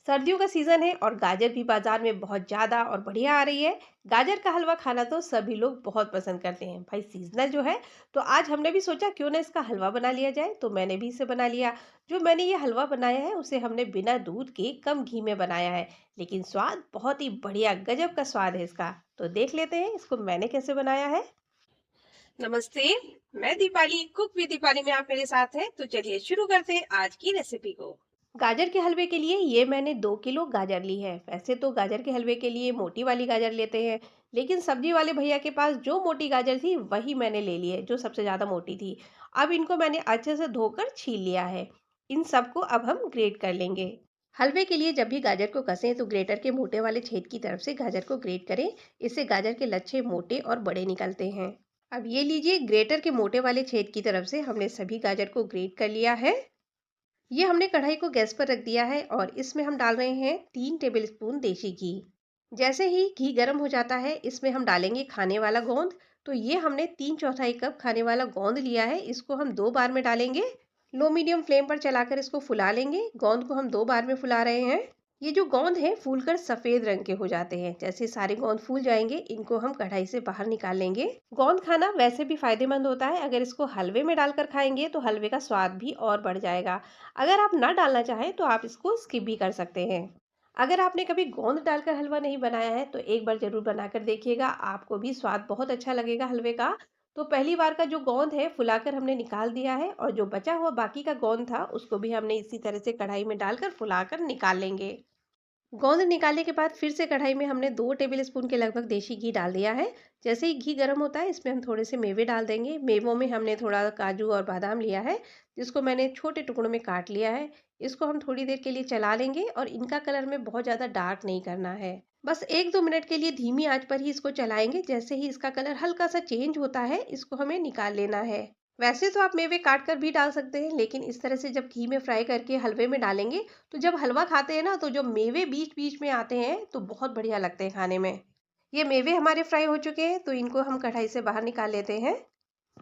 सर्दियों का सीजन है और गाजर भी बाजार में बहुत ज्यादा और बढ़िया आ रही है। गाजर का हलवा खाना तो सभी लोग बहुत पसंद करते हैं भाई, सीजनल जो है। तो आज हमने भी सोचा क्यों ना इसका हलवा बना लिया जाए, तो मैंने भी इसे बना लिया। जो मैंने ये हलवा बनाया है उसे हमने बिना दूध के कम घी में बनाया है, लेकिन स्वाद बहुत ही बढ़िया गजब का स्वाद है इसका। तो देख लेते हैं इसको मैंने कैसे बनाया है। नमस्ते, मैं दीपाली, कुक विद दीपाली में आप मेरे साथ हैं। तो चलिए शुरू करते हैं आज की रेसिपी को। गाजर के हलवे के लिए ये मैंने 2 किलो गाजर ली है। वैसे तो गाजर के हलवे के लिए मोटी वाली गाजर लेते हैं, लेकिन सब्जी वाले भैया के पास जो मोटी गाजर थी वही मैंने ले ली है, जो सबसे ज्यादा मोटी थी। अब इनको मैंने अच्छे से धोकर छील लिया है। इन सबको अब हम ग्रेट कर लेंगे। हलवे के लिए जब भी गाजर को कसें तो ग्रेटर के मोटे वाले छेद की तरफ से गाजर को ग्रेट करें। इससे गाजर के लच्छे मोटे और बड़े निकलते हैं। अब ये लीजिए, ग्रेटर के मोटे वाले छेद की तरफ से हमने सभी गाजर को ग्रेट कर लिया है। ये हमने कढ़ाई को गैस पर रख दिया है और इसमें हम डाल रहे हैं 3 टेबलस्पून देसी घी। जैसे ही घी गर्म हो जाता है इसमें हम डालेंगे खाने वाला गोंद। तो ये हमने 3/4 कप खाने वाला गोंद लिया है, इसको हम 2 बार में डालेंगे। लो मीडियम फ्लेम पर चलाकर इसको फुला लेंगे। गोंद को हम 2 बार में फुला रहे हैं। ये जो गोंद है फूलकर सफेद रंग के हो जाते हैं। जैसे सारे गोंद फूल जाएंगे इनको हम कढ़ाई से बाहर निकाल लेंगे। गोंद खाना वैसे भी फायदेमंद होता है, अगर इसको हलवे में डालकर खाएंगे तो हलवे का स्वाद भी और बढ़ जाएगा। अगर आप ना डालना चाहें तो आप इसको स्किप भी कर सकते हैं। अगर आपने कभी गोंद डालकर हलवा नहीं बनाया है तो एक बार जरूर बनाकर देखिएगा, आपको भी स्वाद बहुत अच्छा लगेगा हलवे का। तो पहली बार का जो गोंद है फुलाकर हमने निकाल दिया है, और जो बचा हुआ बाकी का गोंद था उसको भी हमने इसी तरह से कढ़ाई में डालकर फुलाकर निकाल लेंगे। गोंद निकालने के बाद फिर से कढ़ाई में हमने 2 टेबल स्पून के लगभग देसी घी डाल दिया है। जैसे ही घी गर्म होता है इसमें हम थोड़े से मेवे डाल देंगे। मेवों में हमने थोड़ा काजू और बादाम लिया है, जिसको मैंने छोटे टुकड़ों में काट लिया है। इसको हम थोड़ी देर के लिए चला लेंगे और इनका कलर में बहुत ज़्यादा डार्क नहीं करना है। बस 1-2 मिनट के लिए धीमी आंच पर ही इसको चलाएंगे। जैसे ही इसका कलर हल्का सा चेंज होता है इसको हमें निकाल लेना है। वैसे तो आप मेवे काट कर भी डाल सकते हैं, लेकिन इस तरह से जब घी में फ्राई करके हलवे में डालेंगे तो जब हलवा खाते हैं ना तो जो मेवे बीच बीच में आते हैं तो बहुत बढ़िया लगते हैं खाने में। ये मेवे हमारे फ्राई हो चुके हैं तो इनको हम कढ़ाई से बाहर निकाल लेते हैं।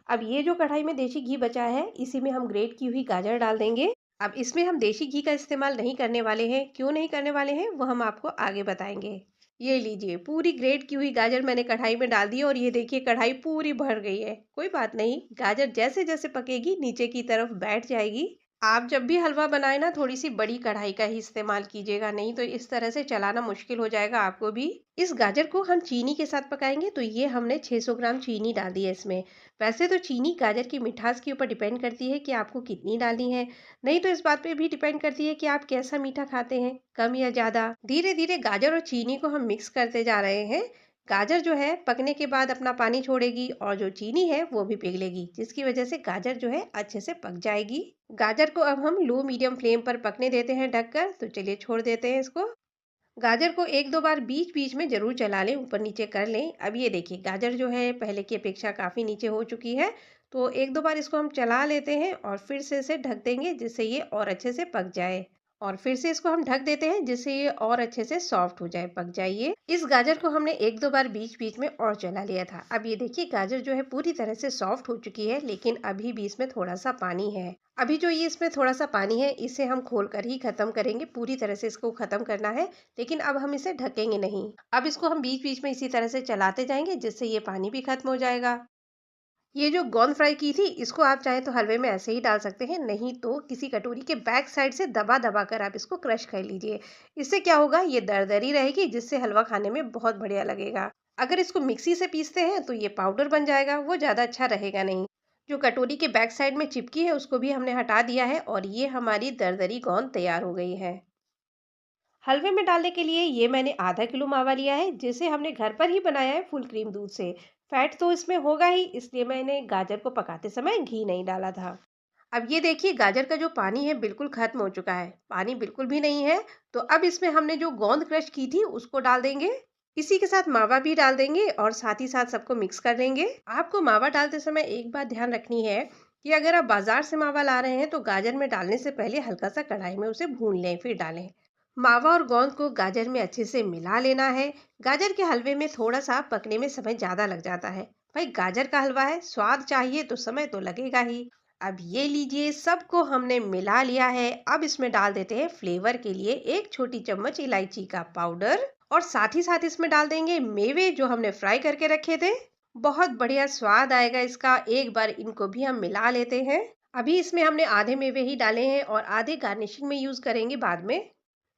अब ये जो कढ़ाई में देसी घी बचा है इसी में हम ग्रेट की हुई गाजर डाल देंगे। अब इसमें हम देसी घी का इस्तेमाल नहीं करने वाले हैं। क्यों नहीं करने वाले हैं वो हम आपको आगे बताएंगे। ये लीजिए, पूरी ग्रेट की हुई गाजर मैंने कढ़ाई में डाल दी और ये देखिए कढ़ाई पूरी भर गई है। कोई बात नहीं, गाजर जैसे जैसे पकेगी नीचे की तरफ बैठ जाएगी। आप जब भी हलवा बनाए ना थोड़ी सी बड़ी कढ़ाई का ही इस्तेमाल कीजिएगा, नहीं तो इस तरह से चलाना मुश्किल हो जाएगा आपको भी। इस गाजर को हम चीनी के साथ पकाएंगे, तो ये हमने 600 ग्राम चीनी डाल दी है इसमें। वैसे तो चीनी गाजर की मिठास के ऊपर डिपेंड करती है कि आपको कितनी डालनी है, नहीं तो इस बात पे भी डिपेंड करती है कि आप कैसा मीठा खाते हैं, कम या ज्यादा। धीरे धीरे गाजर और चीनी को हम मिक्स करते जा रहे हैं। गाजर जो है पकने के बाद अपना पानी छोड़ेगी और जो चीनी है वो भी पिघलेगी, जिसकी वजह से गाजर जो है अच्छे से पक जाएगी। गाजर को अब हम लो मीडियम फ्लेम पर पकने देते हैं ढककर। तो चलिए छोड़ देते हैं इसको। गाजर को 1-2 बार बीच बीच में जरूर चला लें, ऊपर नीचे कर लें। अब ये देखिए गाजर जो है पहले की अपेक्षा काफी नीचे हो चुकी है। तो 1-2 बार इसको हम चला लेते हैं और फिर से इसे ढक देंगे जिससे ये और अच्छे से पक जाए। और फिर से इसको हम ढक देते हैं जिससे ये और अच्छे से सॉफ्ट हो जाए, पक जाइए। इस गाजर को हमने 1-2 बार बीच बीच में और चला लिया था। अब ये देखिए गाजर जो है पूरी तरह से सॉफ्ट हो चुकी है, लेकिन अभी भी इसमें थोड़ा सा पानी है। अभी जो ये इसमें थोड़ा सा पानी है इसे हम खोल कर ही खत्म करेंगे, पूरी तरह से इसको खत्म करना है। लेकिन अब हम इसे ढकेंगे नहीं। अब इसको हम बीच बीच में इसी तरह से चलाते जाएंगे जिससे ये पानी भी खत्म हो जाएगा। ये जो गोंद फ्राई की थी इसको आप चाहें तो हलवे में ऐसे ही डाल सकते हैं, नहीं तो किसी कटोरी के बैक साइड से दबा दबा कर आप इसको क्रश कर लीजिए। इससे क्या होगा, ये दरदरी रहेगी जिससे हलवा खाने में बहुत बढ़िया लगेगा। अगर इसको मिक्सी से पीसते हैं तो ये पाउडर बन जाएगा, वो ज़्यादा अच्छा रहेगा नहीं। जो कटोरी के बैक साइड में चिपकी है उसको भी हमने हटा दिया है और ये हमारी दरदरी गोंद तैयार हो गई है। हलवे में डालने के लिए ये मैंने आधा किलो मावा लिया है, जिसे हमने घर पर ही बनाया है फुल क्रीम दूध से। फैट तो इसमें होगा ही, इसलिए मैंने गाजर को पकाते समय घी नहीं डाला था। अब ये देखिए गाजर का जो पानी है बिल्कुल खत्म हो चुका है, पानी बिल्कुल भी नहीं है। तो अब इसमें हमने जो गोंद क्रश की थी उसको डाल देंगे। इसी के साथ मावा भी डाल देंगे और साथ ही साथ सबको मिक्स कर देंगे। आपको मावा डालते समय एक बात ध्यान रखनी है कि अगर आप बाजार से मावा ला रहे हैं तो गाजर में डालने से पहले हल्का सा कढ़ाई में उसे भून लें फिर डालें। मावा और गोंद को गाजर में अच्छे से मिला लेना है। गाजर के हलवे में थोड़ा सा पकने में समय ज्यादा लग जाता है। भाई गाजर का हलवा है, स्वाद चाहिए तो समय तो लगेगा ही। अब ये लीजिए, सबको हमने मिला लिया है। अब इसमें डाल देते हैं फ्लेवर के लिए 1 छोटी चम्मच इलायची का पाउडर, और साथ इसमें डाल देंगे मेवे जो हमने फ्राई करके रखे थे। बहुत बढ़िया स्वाद आएगा इसका। एक बार इनको भी हम मिला लेते हैं। अभी इसमें हमने आधे मेवे ही डाले हैं और आधे गार्निशिंग में यूज करेंगे बाद में।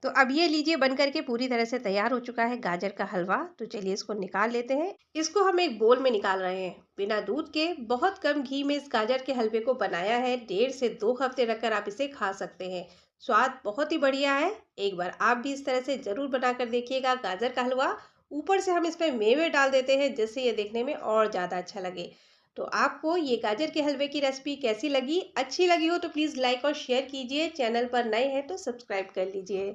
तो अब ये लीजिए, बन करके पूरी तरह से तैयार हो चुका है गाजर का हलवा। तो चलिए इसको निकाल लेते हैं। इसको हम एक बोल में निकाल रहे हैं। बिना दूध के बहुत कम घी में इस गाजर के हलवे को बनाया है। 1.5 से 2 हफ्ते रखकर आप इसे खा सकते हैं। स्वाद बहुत ही बढ़िया है। एक बार आप भी इस तरह से जरूर बनाकर देखिएगा गाजर का हलवा। ऊपर से हम इसमें मेवे डाल देते हैं जिससे ये देखने में और ज्यादा अच्छा लगे। तो आपको ये गाजर के हलवे की रेसिपी कैसी लगी? अच्छी लगी हो तो प्लीज लाइक और शेयर कीजिए। चैनल पर नए हैं तो सब्सक्राइब कर लीजिए।